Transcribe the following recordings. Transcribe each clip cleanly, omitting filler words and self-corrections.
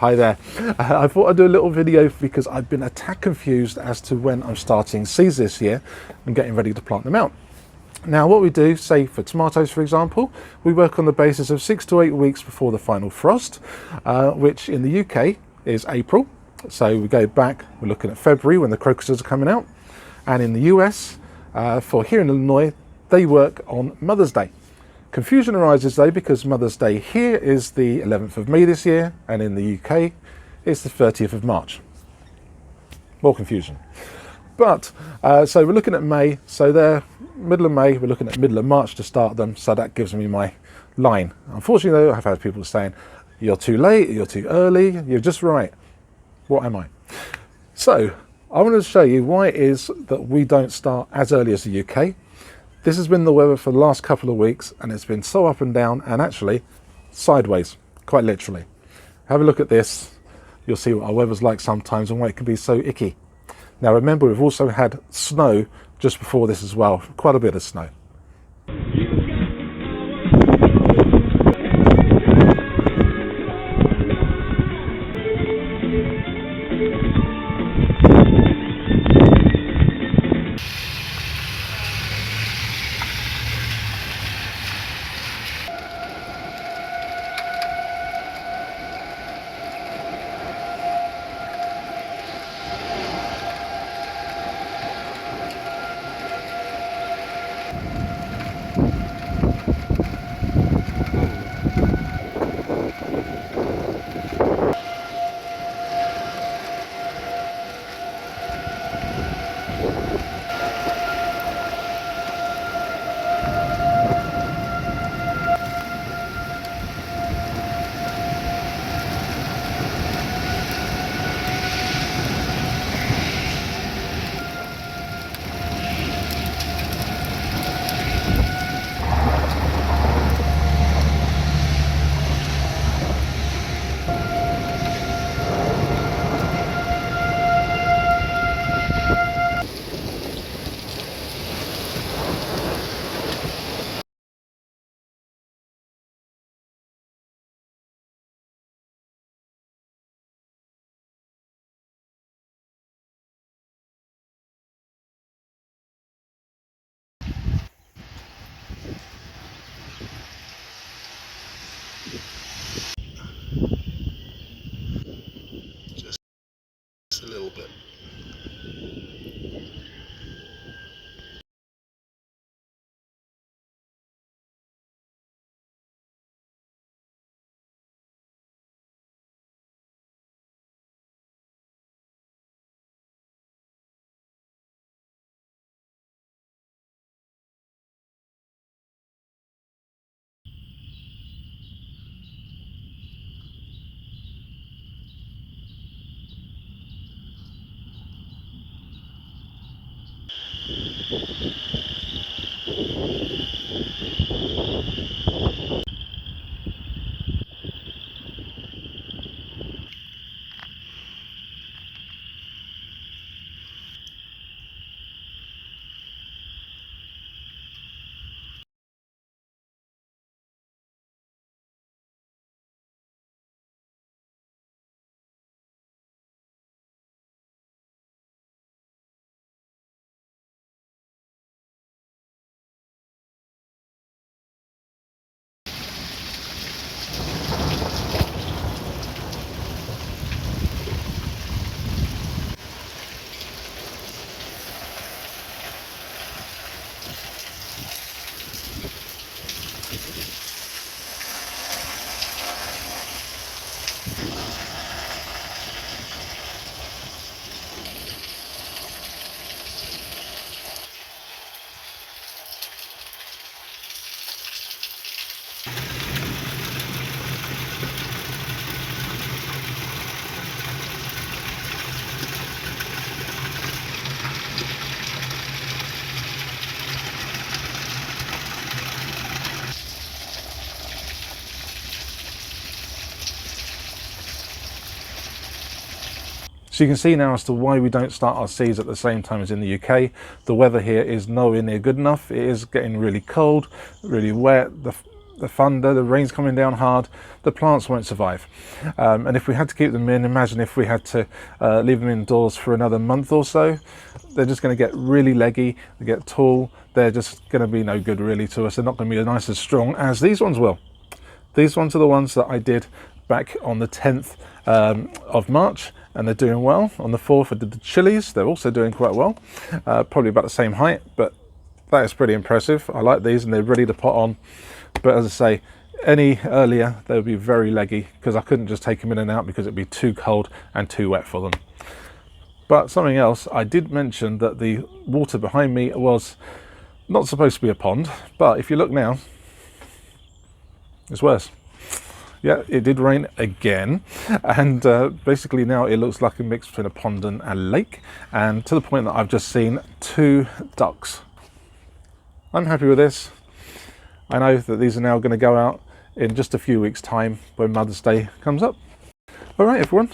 Hi there. I thought I'd do a little video because I've been a tad confused as to when I'm starting seeds this year and getting ready to plant them out. Now what we do, say for tomatoes for example, we work on the basis of 6 to 8 weeks before the final frost, which in the UK is April. So we go back, we're looking at February when the crocuses are coming out. And in the US, for here in Illinois, they work on Mother's Day. Confusion arises though because Mother's Day here is the 11th of May this year, and in the UK it's the 30th of March. More confusion. But, so we're looking at May, so there, middle of May, we're looking at middle of March to start them, so that gives me my line. Unfortunately though, I've had people saying, you're too late, you're too early, you're just right. What am I? So, I want to show you why it is that we don't start as early as the UK. This has been the weather for the last couple of weeks and it's been so up and down and actually sideways, quite literally. Have a look at this. You'll see what our weather's like sometimes and why it can be so icky. Now remember, we've also had snow just before this as well, quite a bit of snow. Just a little bit. So you can see now as to why we don't start our seeds at the same time as in the UK. The weather here is nowhere near good enough. It is getting really cold, really wet. the thunder, the rain's coming down hard, the plants won't survive. And if we had to keep them in, imagine if we had to leave them indoors for another month or so, they're just going to get really leggy, they get tall, they're just going to be no good really to us. They're not going to be nice as strong as these ones will. These ones are the ones that I did back on the 10th of March, and they're doing well. On the 4th I did the chilies, they're also doing quite well, probably about the same height, but that is pretty impressive. I like these and they're ready to pot on, but as I say, any earlier they would be very leggy because I couldn't just take them in and out because it'd be too cold and too wet for them. But something else, I did mention that the water behind me was not supposed to be a pond, but if you look now, it's worse. Yeah, it did rain again, and basically now it looks like a mix between a pond and a lake, and to the point that I've just seen 2 ducks. I'm happy with this. I know that these are now going to go out in just a few weeks' time when Mother's Day comes up. All right, everyone.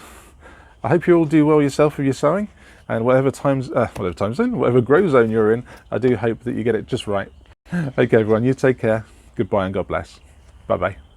I hope you all do well yourself with your sowing, and whatever grow zone you're in, I do hope that you get it just right. Okay, everyone, you take care. Goodbye and God bless. Bye-bye.